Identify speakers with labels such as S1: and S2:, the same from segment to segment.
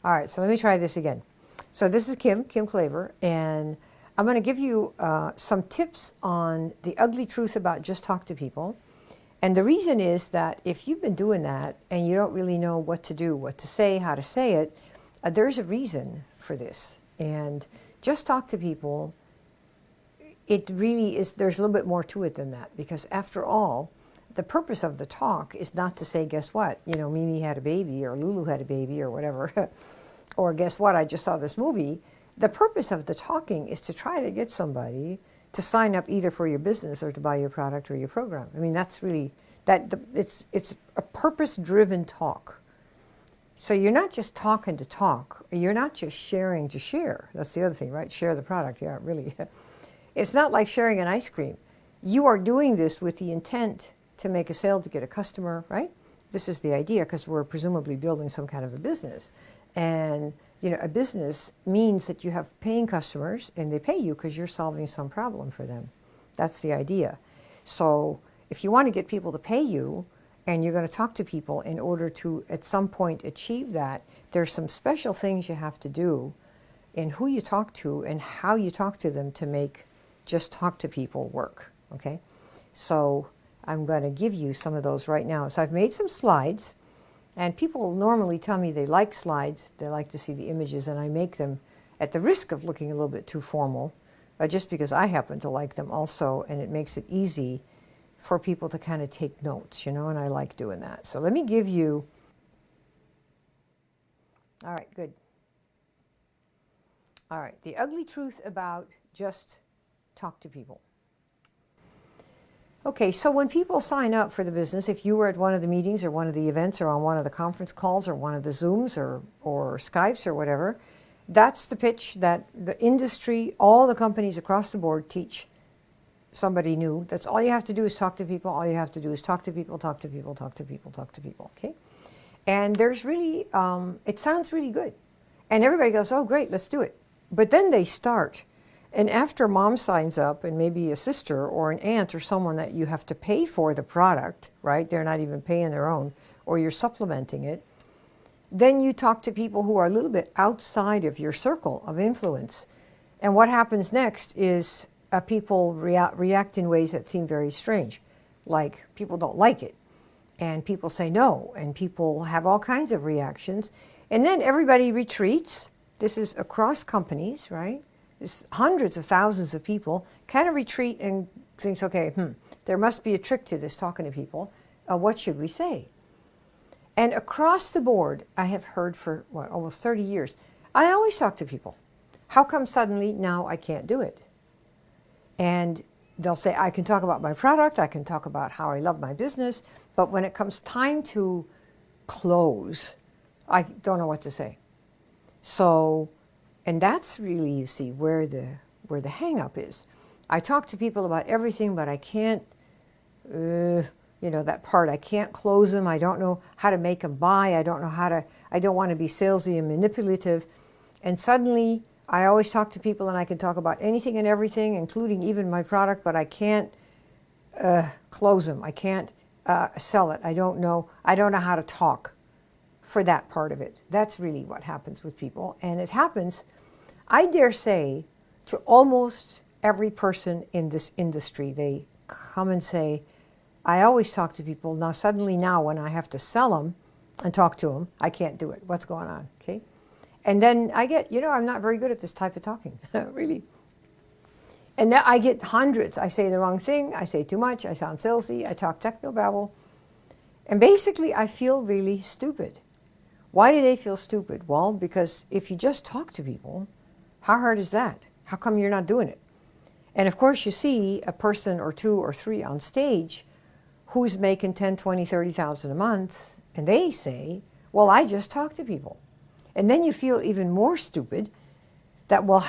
S1: All right, so let me try this again. So this is Kim Klaver, and I'm going to give you some tips on the ugly truth about just talk to people. And the reason is that if you've been doing that and you don't really know what to do, what to say, how to say it, there's a reason for this. And just talk to people, it really is, there's a little bit more to it than that, because after all, the purpose of the talk is not to say, guess what, you know, Mimi had a baby, or Lulu had a baby, or whatever, or guess what, I just saw this movie. The purpose of the talking is to try to get somebody to sign up either for your business or to buy your product or your program. I mean, that's really, it's a purpose-driven talk. So you're not just talking to talk, you're not just sharing to share. That's the other thing, right? Share the product, yeah, really. It's not like sharing an ice cream. You are doing this with the intent to make a sale, to get a customer, right? This is the idea, because we're presumably building some kind of a business. And you know, a business means that you have paying customers, and they pay you because you're solving some problem for them. That's the idea. So if you want to get people to pay you, and you're going to talk to people in order to, at some point, achieve that, there's some special things you have to do in who you talk to and how you talk to them to make just talk to people work, okay? So I'm going to give you some of those right now. So I've made some slides, and people normally tell me they like slides, they like to see the images, and I make them at the risk of looking a little bit too formal, just because I happen to like them also, and it makes it easy for people to kind of take notes, you know, and I like doing that. So let me give you, all right, good. All right, the ugly truth about just talk to people. Okay, so when people sign up for the business, if you were at one of the meetings or one of the events or on one of the conference calls or one of the Zooms or Skypes or whatever, that's the pitch that the industry, all the companies across the board teach somebody new. That's all you have to do is talk to people. All you have to do is talk to people, talk to people, talk to people, talk to people, okay? And there's really, it sounds really good. And everybody goes, oh, great, let's do it. But then they start. And after mom signs up, and maybe a sister or an aunt or someone that you have to pay for the product, right? They're not even paying their own, or you're supplementing it. Then you talk to people who are a little bit outside of your circle of influence. And what happens next is people react in ways that seem very strange. Like people don't like it, and people say no, and people have all kinds of reactions. And then everybody retreats. This is across companies, right? There's hundreds of thousands of people kind of retreat and thinks, okay, there must be a trick to this, talking to people. What should we say? And across the board, I have heard for, what, almost 30 years, I always talk to people. How come suddenly now I can't do it? And they'll say, I can talk about my product, I can talk about how I love my business, but when it comes time to close, I don't know what to say. So, and that's really, you see, where the hang-up is. I talk to people about everything, but I can't, you know, that part, I can't close them. I don't know how to make them buy. I don't know how to, I don't want to be salesy and manipulative. And suddenly, I always talk to people, and I can talk about anything and everything, including even my product, but I can't close them. I can't sell it. I don't know how to talk for that part of it. That's really what happens with people. And it happens, I dare say, to almost every person in this industry. They come and say, I always talk to people. Now suddenly now when I have to sell them and talk to them, I can't do it. What's going on, okay? And then I get, you know, I'm not very good at this type of talking, really. And then I get hundreds. I say the wrong thing, I say too much, I sound salesy, I talk technobabble. And basically I feel really stupid. Why do they feel stupid? Well, because if you just talk to people, how hard is that? How come you're not doing it? And of course you see a person or two or three on stage who's making 10, 20, 30,000 a month, and they say, well, I just talk to people. And then you feel even more stupid that, well,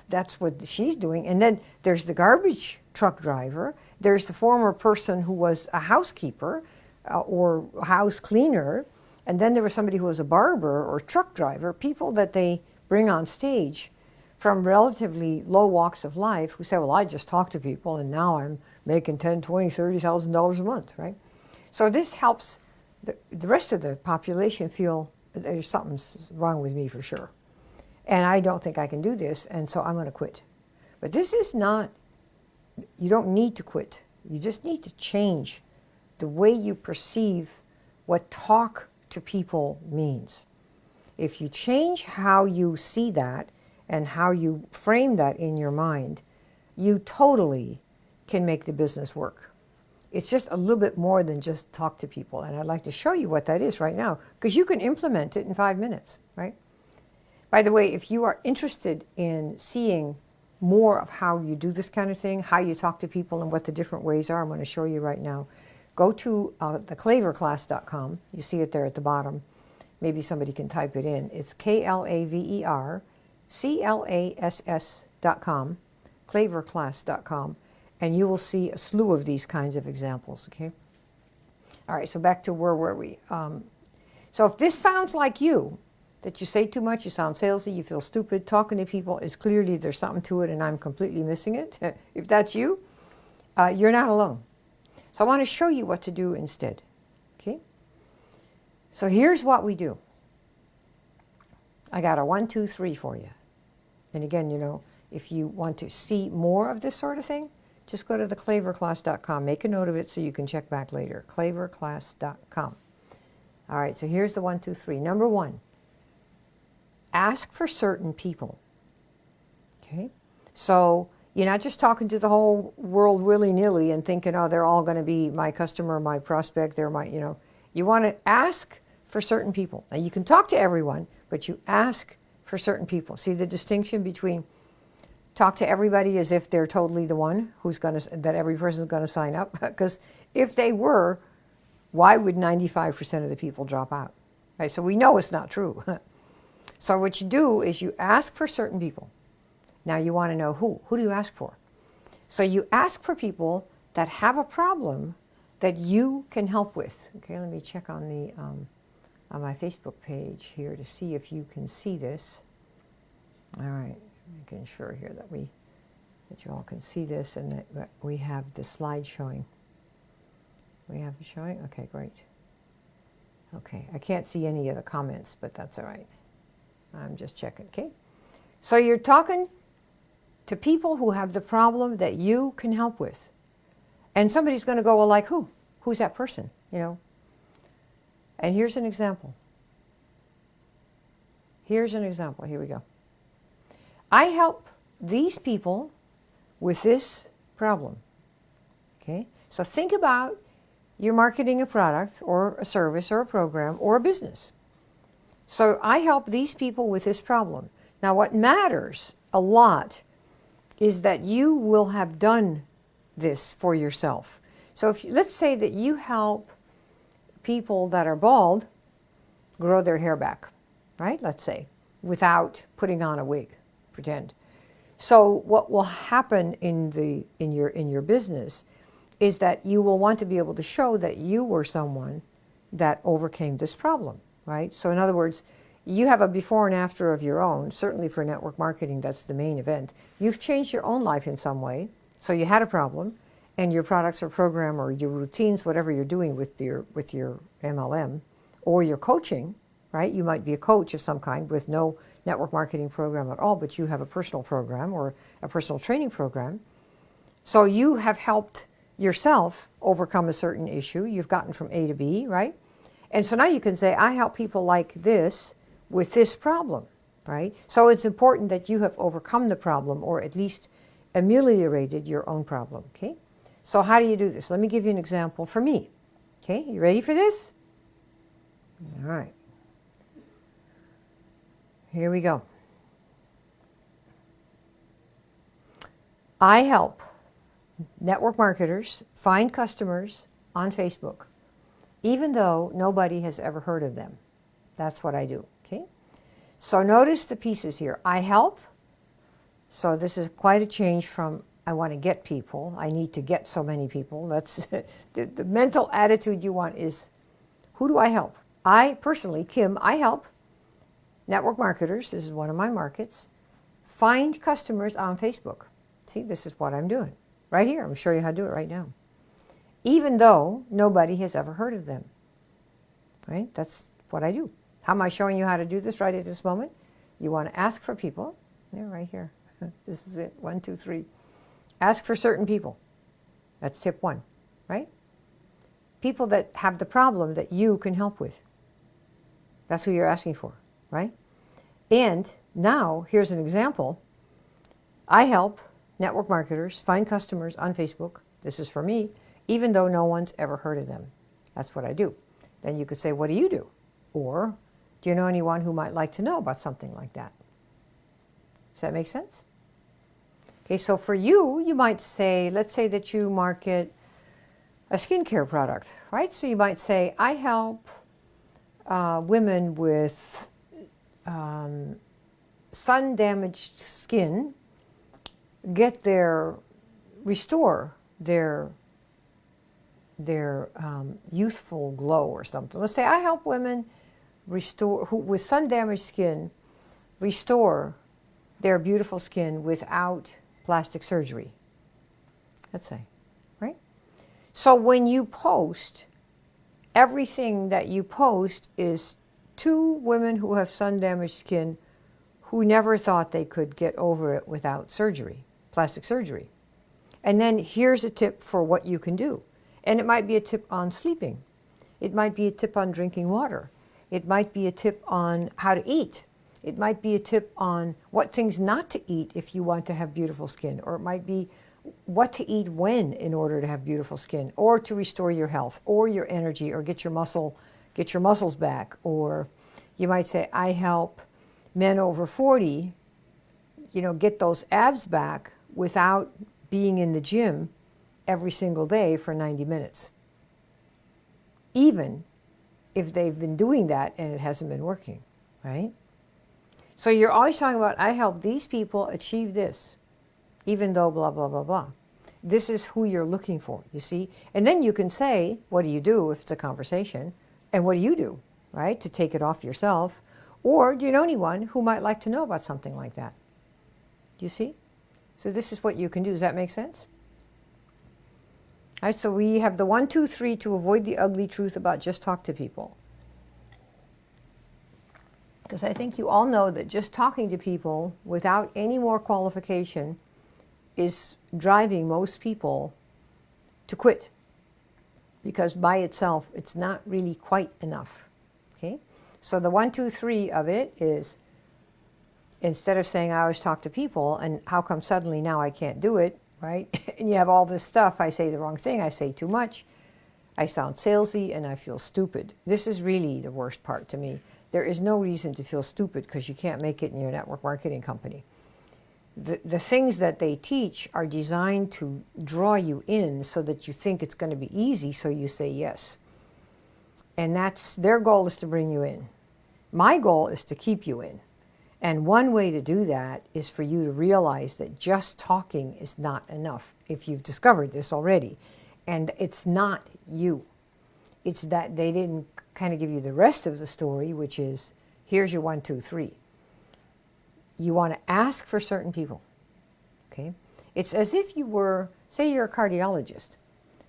S1: that's what she's doing. And then there's the garbage truck driver. There's the former person who was a housekeeper or house cleaner. And then there was somebody who was a barber or truck driver, people that they bring on stage from relatively low walks of life who say, well, I just talk to people and now I'm making $10,000, $20,000, $30,000 a month, right? So this helps the rest of the population feel there's something's wrong with me for sure. And I don't think I can do this, and so I'm going to quit. But this is not, you don't need to quit. You just need to change the way you perceive what talk to people means. If you change how you see that and how you frame that in your mind, you totally can make the business work. It's just a little bit more than just talk to people. And I'd like to show you what that is right now, because you can implement it in 5 minutes, right? By the way, if you are interested in seeing more of how you do this kind of thing, how you talk to people and what the different ways are, I'm going to show you right now. Go to the klaverclass.com. You see it there at the bottom. Maybe somebody can type it in. It's KlaverClass.com, klaverclass.com, and you will see a slew of these kinds of examples, okay? All right, so back to where were we? So if this sounds like you, that you say too much, you sound salesy, you feel stupid, talking to people is clearly there's something to it and I'm completely missing it. If that's you, you're not alone. So I want to show you what to do instead, okay? So here's what we do. I got a 1, 2, 3 for you. And again, you know, if you want to see more of this sort of thing, just go to the klaverclass.com. Make a note of it so you can check back later. klaverclass.com. All right, so here's the 1, 2, 3. Number 1. Ask for certain people, okay? So you're not just talking to the whole world willy-nilly and thinking, oh, they're all going to be my customer, my prospect, they're my, you know. You want to ask for certain people. Now, you can talk to everyone, but you ask for certain people. See the distinction between talk to everybody as if they're totally the one who's going to, that every person's going to sign up? Because if they were, why would 95% of the people drop out? Right? So we know it's not true. So what you do is you ask for certain people. Now you want to know who. Who do you ask for? So you ask for people that have a problem that you can help with. Okay, let me check on the on my Facebook page here to see if you can see this. All right, making sure here that you all can see this and that we have the slide showing. We have it showing? Okay, great. Okay, I can't see any of the comments, but that's all right. I'm just checking, okay? So you're talking to people who have the problem that you can help with. And somebody's going to go, well, like who? Who's that person, you know? And here's an example. Here's an example. Here we go. I help these people with this problem, okay? So think about you're marketing a product or a service or a program or a business. So I help these people with this problem. Now what matters a lot is that you will have done this for yourself. So if let's say that you help people that are bald grow their hair back, right? Let's say, without putting on a wig, pretend. So what will happen in your business is that you will want to be able to show that you were someone that overcame this problem. Right? So in other words, you have a before and after of your own. Certainly for network marketing, that's the main event. You've changed your own life in some way. So you had a problem, and your products or program or your routines, whatever you're doing with your MLM, or your coaching, right? You might be a coach of some kind with no network marketing program at all, but you have a personal program or a personal training program. So you have helped yourself overcome a certain issue. You've gotten from A to B, right? And so now you can say, I help people like this with this problem, right? So it's important that you have overcome the problem or at least ameliorated your own problem, okay? So how do you do this? Let me give you an example for me, okay? You ready for this? All right. Here we go. I help network marketers find customers on Facebook, even though nobody has ever heard of them. That's what I do, okay? So notice the pieces here. I help. So this is quite a change from I want to get people. I need to get so many people. That's the mental attitude you want is, who do I help? I personally, Kim, I help network marketers, this is one of my markets, find customers on Facebook. See, this is what I'm doing. Right here, I'm going to show you how to do it right now. Even though nobody has ever heard of them. Right? That's what I do. How am I showing you how to do this right at this moment? You want to ask for people. Yeah, right here. This is it. 1, 2, 3. Ask for certain people. That's tip 1, right? People that have the problem that you can help with. That's who you're asking for, right? And now, here's an example. I help network marketers find customers on Facebook. This is for me, even though no one's ever heard of them. That's what I do. Then you could say, what do you do? Or, do you know anyone who might like to know about something like that? Does that make sense? Okay, so for you, you might say, let's say that you market a skincare product, right? So you might say, I help women with sun-damaged skin get restore their youthful glow or something. Let's say I help women with sun-damaged skin restore their beautiful skin without plastic surgery. Let's say, right? So when you post, everything that you post is to women who have sun-damaged skin who never thought they could get over it without surgery, plastic surgery. And then here's a tip for what you can do. And it might be a tip on sleeping. It might be a tip on drinking water. It might be a tip on how to eat. It might be a tip on what things not to eat if you want to have beautiful skin. Or it might be what to eat when in order to have beautiful skin, or to restore your health, or your energy, or get your muscles back. Or you might say, I help men over 40, get those abs back without being in the gym every single day for 90 minutes. Even if they've been doing that and it hasn't been working, right? So you're always talking about, I help these people achieve this, even though blah, blah, blah, blah. This is who you're looking for, you see? And then you can say, what do you do if it's a conversation? And what do you do, right, to take it off yourself? Or do you know anyone who might like to know about something like that? Do you see? So this is what you can do. Does that make sense? All right, so we have the 1, 2, 3 to avoid the ugly truth about just talk to people. Because I think you all know that just talking to people without any more qualification is driving most people to quit. Because by itself, it's not really quite enough. Okay? So the 1, 2, 3 of it is, instead of saying I always talk to people and how come suddenly now I can't do it, right? And you have all this stuff, I say the wrong thing, I say too much, I sound salesy, and I feel stupid. This is really the worst part to me. There is no reason to feel stupid because you can't make it in your network marketing company. The things that they teach are designed to draw you in so that you think it's going to be easy, so you say yes. And that's their goal, is to bring you in. My goal is to keep you in. And one way to do that is for you to realize that just talking is not enough, if you've discovered this already. And it's not you. It's that they didn't kind of give you the rest of the story, which is, here's your 1, 2, 3. You want to ask for certain people, okay? It's as if you were, say you're a cardiologist.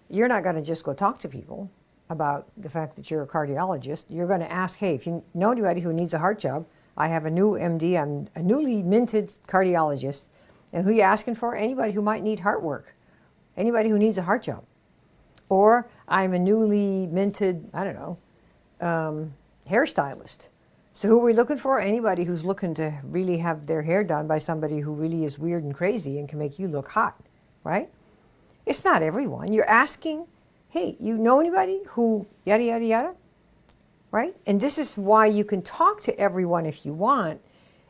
S1: You're not going to just go talk to people about the fact that you're a cardiologist. You're going to ask, hey, if you know anybody who needs a heart job, I have a new MD, I'm a newly minted cardiologist. And who are you asking for? Anybody who might need heart work. Anybody who needs a heart job. Or I'm a newly minted, I don't know, hairstylist. So who are we looking for? Anybody who's looking to really have their hair done by somebody who really is weird and crazy and can make you look hot, right? It's not everyone. You're asking, hey, you know anybody who yada, yada, yada, right? And this is why you can talk to everyone if you want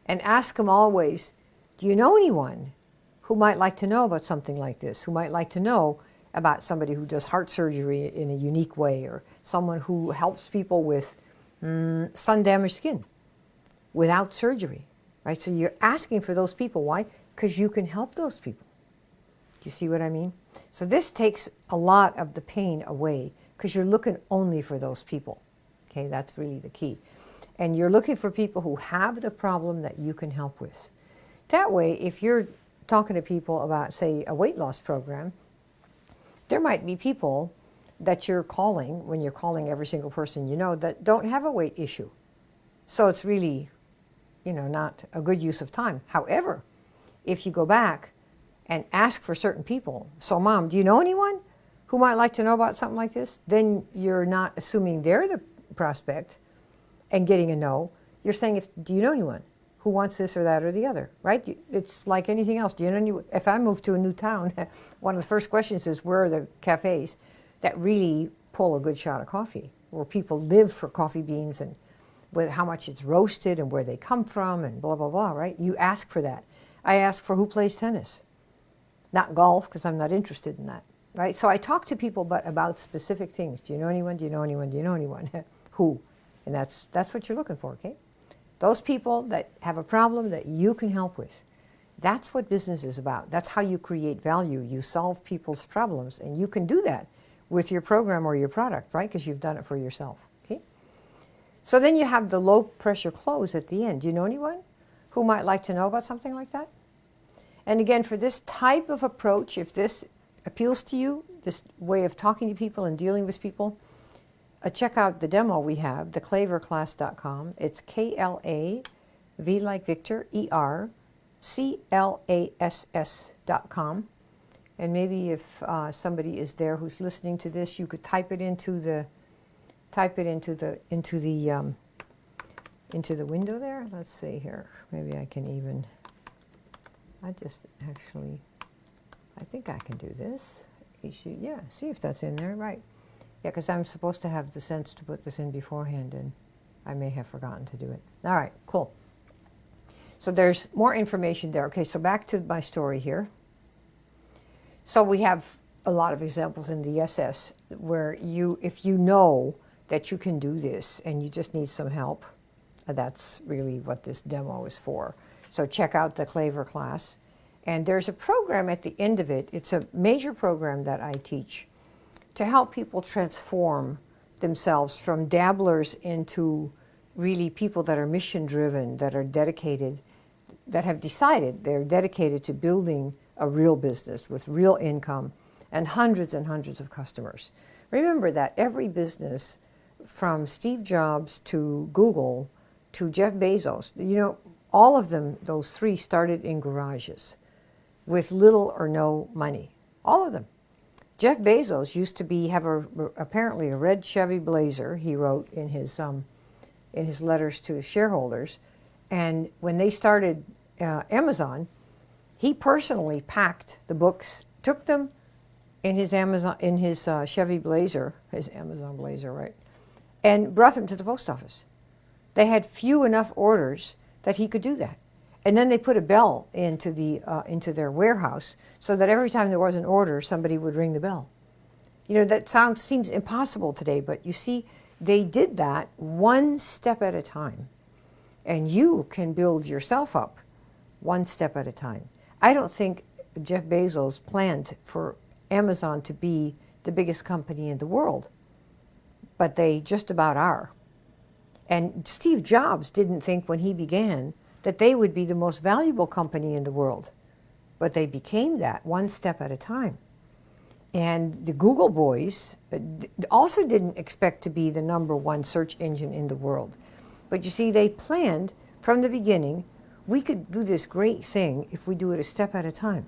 S1: and ask them always, do you know anyone who might like to know about something like this, who might like to know about somebody who does heart surgery in a unique way, or someone who helps people with sun-damaged skin without surgery, right? So you're asking for those people. Why? Because you can help those people. Do you see what I mean? So this takes a lot of the pain away because you're looking only for those people. Okay, that's really the key. And you're looking for people who have the problem that you can help with. That way, if you're talking to people about, say, a weight loss program, there might be people that you're calling, when you're calling every single person you know, that don't have a weight issue. So it's really, not a good use of time. However, if you go back and ask for certain people, so Mom, do you know anyone who might like to know about something like this? Then you're not assuming they're the prospect and getting a no. You're saying, do you know anyone who wants this or that or the other, right? It's like anything else. Do you know anyone? If I move to a new town, one of the first questions is, where are the cafes that really pull a good shot of coffee, where people live for coffee beans and with how much it's roasted and where they come from and blah, blah, blah, right? You ask for that. I ask for who plays tennis, not golf, because I'm not interested in that, right? So I talk to people about specific things. Do you know anyone? Do you know anyone? Do you know anyone? Who? And that's what you're looking for, okay? Those people that have a problem that you can help with. That's what business is about. That's how you create value. You solve people's problems, and you can do that with your program or your product, right? Because you've done it for yourself, okay? So then you have the low pressure close at the end. Do you know anyone who might like to know about something like that? And again, for this type of approach, if this appeals to you, this way of talking to people and dealing with people, check out the demo we have, the klaverclass.com. It's KLAV like Victor, ERCLASS.com. And maybe if somebody is there who's listening to this, you could type it into the window there. Let's see here. Maybe I can even. I think I can do this. Yeah, see if that's in there, right? Yeah, because I'm supposed to have the sense to put this in beforehand, and I may have forgotten to do it. All right, cool. So there's more information there. Okay, so back to my story here. So we have a lot of examples in the SS where if you know that you can do this and you just need some help, that's really what this demo is for. So check out the Klaver class. And there's a program at the end of it. It's a major program that I teach to help people transform themselves from dabblers into really people that are mission-driven, that are dedicated, that have decided they're dedicated to building a real business with real income and hundreds of customers. Remember that every business, from Steve Jobs to Google to Jeff Bezos, all of them, those three, started in garages with little or no money. All of them. Jeff Bezos used to have apparently a red Chevy Blazer, he wrote in his letters to his shareholders. And when they started Amazon, he personally packed the books, took them in his Chevy Blazer, his Amazon Blazer, right, and brought them to the post office. They had few enough orders that he could do that. And then they put a bell into their warehouse so that every time there was an order, somebody would ring the bell. That seems impossible today, but you see, they did that one step at a time. And you can build yourself up one step at a time. I don't think Jeff Bezos planned for Amazon to be the biggest company in the world, but they just about are. And Steve Jobs didn't think when he began that they would be the most valuable company in the world, but they became that one step at a time. And the Google boys also didn't expect to be the #1 search engine in the world. But you see, they planned from the beginning, we could do this great thing if we do it a step at a time.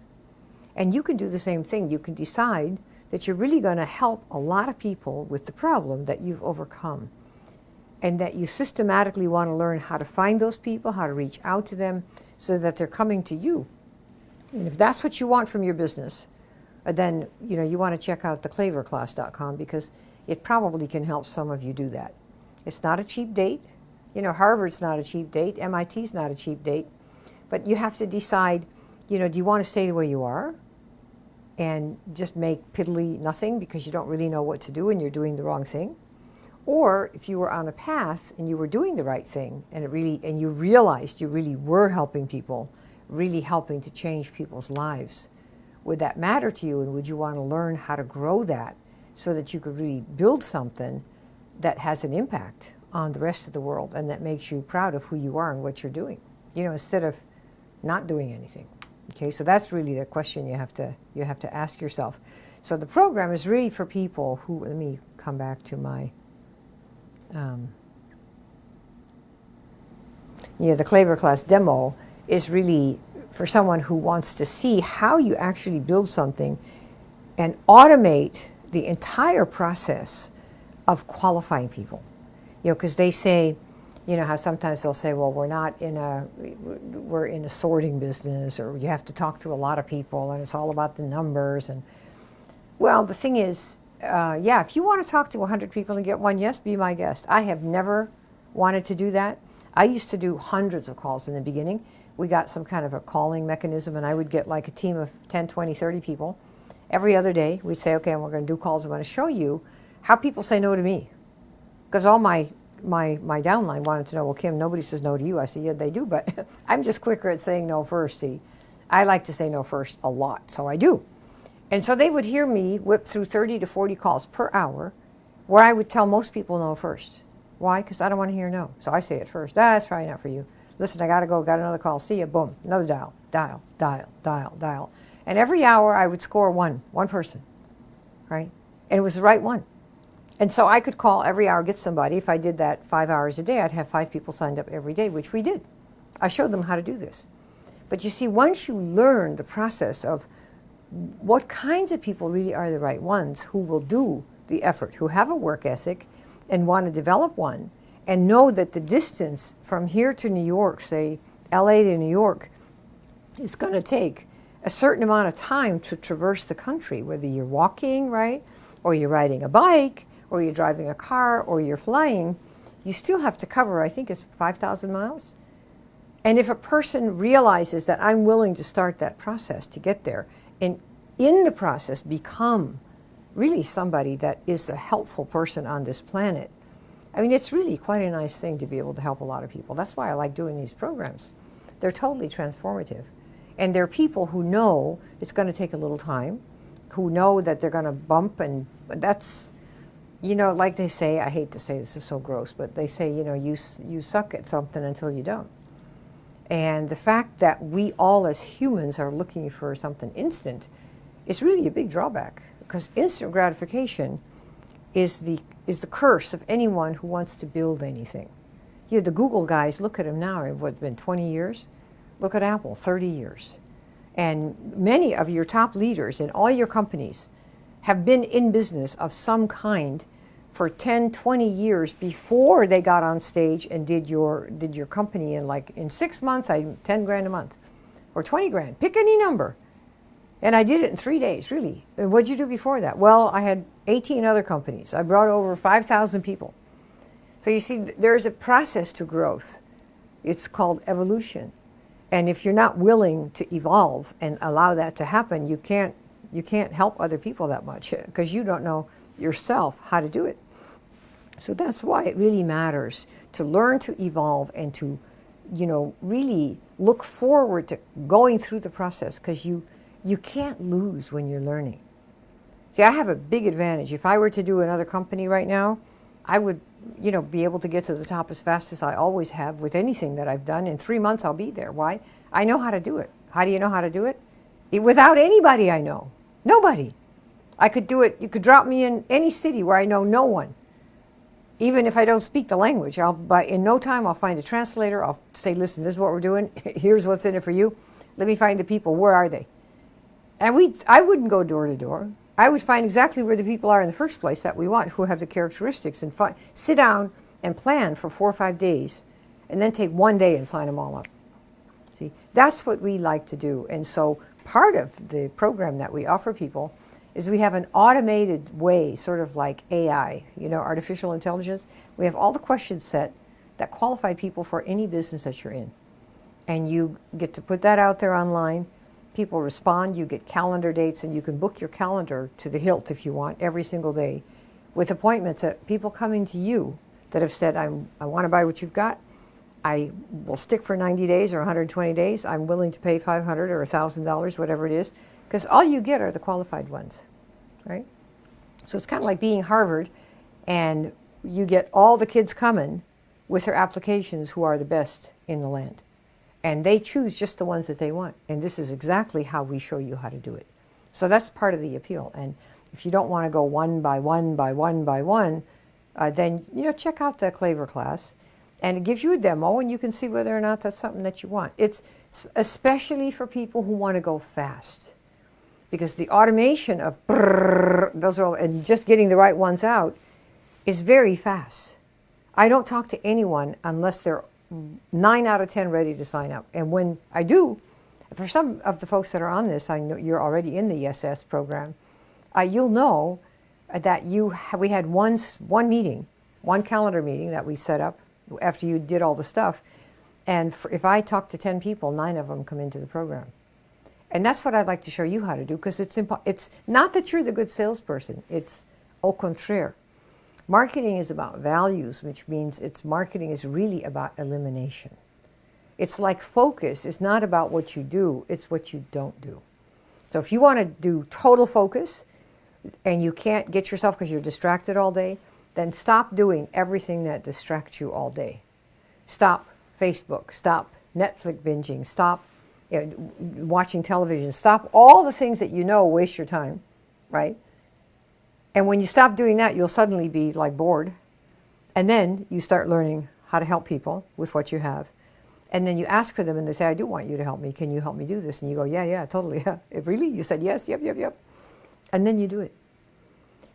S1: And you can do the same thing. You can decide that you're really going to help a lot of people with the problem that you've overcome, and that you systematically want to learn how to find those people, how to reach out to them so that they're coming to you. And if that's what you want from your business, then you want to check out the klaverclass.com, because it probably can help some of you do that. It's not a cheap date. Harvard's not a cheap date. MIT's not a cheap date. But you have to decide, do you want to stay the way you are and just make piddly nothing because you don't really know what to do and you're doing the wrong thing? Or if you were on a path and you were doing the right thing and you realized you really were helping people, really helping to change people's lives, would that matter to you, and would you want to learn how to grow that so that you could really build something that has an impact on the rest of the world and that makes you proud of who you are and what you're doing, instead of not doing anything? Okay, so that's really the question you have to ask yourself. So the program is really for people who, let me come back to my The Klaver class demo is really for someone who wants to see how you actually build something and automate the entire process of qualifying people. Because they say, how sometimes they'll say, well, we're in a sorting business, or you have to talk to a lot of people and it's all about the numbers. And well, the thing is, if you want to talk to 100 people and get one yes, be my guest. I have never wanted to do that. I used to do hundreds of calls in the beginning. We got some kind of a calling mechanism, and I would get like a team of 10, 20, 30 people. Every other day, we'd say, okay, we're going to do calls. I'm going to show you how people say no to me. Because all my downline wanted to know, well, Kim, nobody says no to you. I said, yeah, they do, but I'm just quicker at saying no first, see. I like to say no first a lot, so I do. And so they would hear me whip through 30 to 40 calls per hour, where I would tell most people no first. Why? Because I don't want to hear no. So I say it first. That's probably not for you. Listen, I got to go. Got another call. See you. Boom. Another dial. Dial, dial, dial, dial. And every hour I would score one person, right? And it was the right one. And so I could call every hour, get somebody. If I did that 5 hours a day, I'd have 5 people signed up every day, which we did. I showed them how to do this. But you see, once you learn the process of what kinds of people really are the right ones, who will do the effort, who have a work ethic and want to develop one, and know that the distance from here to New York, say LA to New York, is going to take a certain amount of time to traverse the country, whether you're walking, right, or you're riding a bike, or you're driving a car, or you're flying, you still have to cover, I think it's 5,000 miles. And if a person realizes that I'm willing to start that process to get there, and in the process become really somebody that is a helpful person on this planet, I mean, it's really quite a nice thing to be able to help a lot of people. That's why I like doing these programs. They're totally transformative. And they're people who know it's going to take a little time, who know that they're going to bump, and that's, like they say, I hate to say this is so gross, but they say, you suck at something until you don't. And the fact that we all as humans are looking for something instant is really a big drawback, because instant gratification is the curse of anyone who wants to build anything. The Google guys, look at them now, what's been 20 years? Look at Apple, 30 years. And many of your top leaders in all your companies have been in business of some kind for 10, 20 years before they got on stage and did your company in 6 months, 10 grand a month, or 20 grand, pick any number. And I did it in 3 days, really. And what'd you do before that? Well, I had 18 other companies. I brought over 5,000 people. So you see, there's a process to growth. It's called evolution. And if you're not willing to evolve and allow that to happen, you can't help other people that much, because you don't know yourself how to do it. So that's why it really matters to learn to evolve and to, really look forward to going through the process, because you can't lose when you're learning. See, I have a big advantage. If I were to do another company right now, I would, be able to get to the top as fast as I always have with anything that I've done. In 3 months, I'll be there. Why? I know how to do it. How do you know how to do it? Without anybody I know. Nobody. I could do it. You could drop me in any city where I know no one. Even if I don't speak the language, in no time, I'll find a translator. I'll say, listen, this is what we're doing. Here's what's in it for you. Let me find the people. Where are they? And I wouldn't go door to door. I would find exactly where the people are in the first place that we want, who have the characteristics, and sit down and plan for 4 or 5 days, and then take 1 day and sign them all up. See, that's what we like to do. And so part of the program that we offer people is we have an automated way, sort of like AI, artificial intelligence. We have all the questions set that qualify people for any business that you're in. And you get to put that out there online. People respond, you get calendar dates, and you can book your calendar to the hilt if you want every single day, with appointments that people coming to you that have said, I want to buy what you've got. I will stick for 90 days or 120 days. I'm willing to pay $500 or $1,000, whatever it is, because all you get are the qualified ones, right? So it's kind of like being Harvard, and you get all the kids coming with their applications who are the best in the land. And they choose just the ones that they want. And this is exactly how we show you how to do it. So that's part of the appeal. And if you don't want to go one by one by one by one, then check out the Klaver class. And it gives you a demo, and you can see whether or not that's something that you want. It's especially for people who want to go fast, because the automation of those are all, and just getting the right ones out is very fast. I don't talk to anyone unless they're 9 out of 10 ready to sign up. And when I do, for some of the folks that are on this, I know you're already in the SS program. You'll know that we had one meeting, one calendar meeting that we set up after you did all the stuff. And if I talk to 10 people, 9 of them come into the program. And that's what I'd like to show you how to do, because it's not that you're the good salesperson. It's au contraire. Marketing is about values, which means marketing is really about elimination. It's like focus is not about what you do, it's what you don't do. So if you want to do total focus and you can't get yourself because you're distracted all day, then stop doing everything that distracts you all day. Stop Facebook, stop Netflix binging, stop watching television, stop all the things that you know waste your time, right? And when you stop doing that, you'll suddenly be like bored. And then you start learning how to help people with what you have. And then you ask for them and they say, I do want you to help me. Can you help me do this? And you go, yeah, totally. Yeah. Really? You said yes, yep. And then you do it.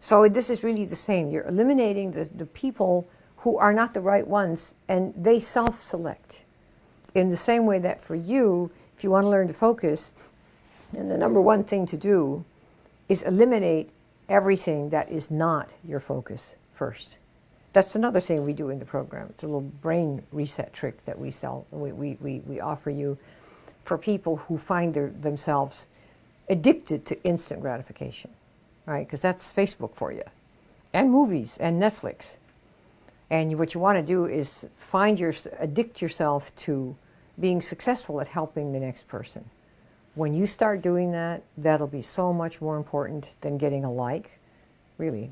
S1: So this is really the same. You're eliminating the people who are not the right ones, and they self-select. In the same way that for you, if you want to learn to focus, and the number one thing to do is eliminate everything that is not your focus first. That's another thing we do in the program. It's a little brain reset trick that we sell. We offer you for people who find themselves addicted to instant gratification, right? Because that's Facebook for you, and movies, and Netflix. And what you want to do is addict yourself to being successful at helping the next person. When you start doing that, that'll be so much more important than getting a like, really.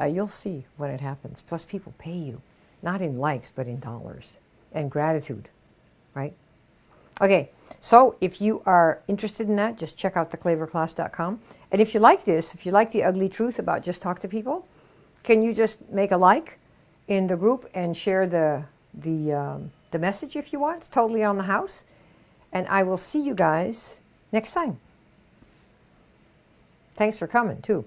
S1: You'll see when it happens. Plus, people pay you, not in likes, but in dollars and gratitude, right? Okay, so if you are interested in that, just check out theklaverclass.com. And if you like this, if you like the ugly truth about just talk to people, can you just make a like in the group and share the message if you want? It's totally on the house. And I will see you guys next time. Thanks for coming, too.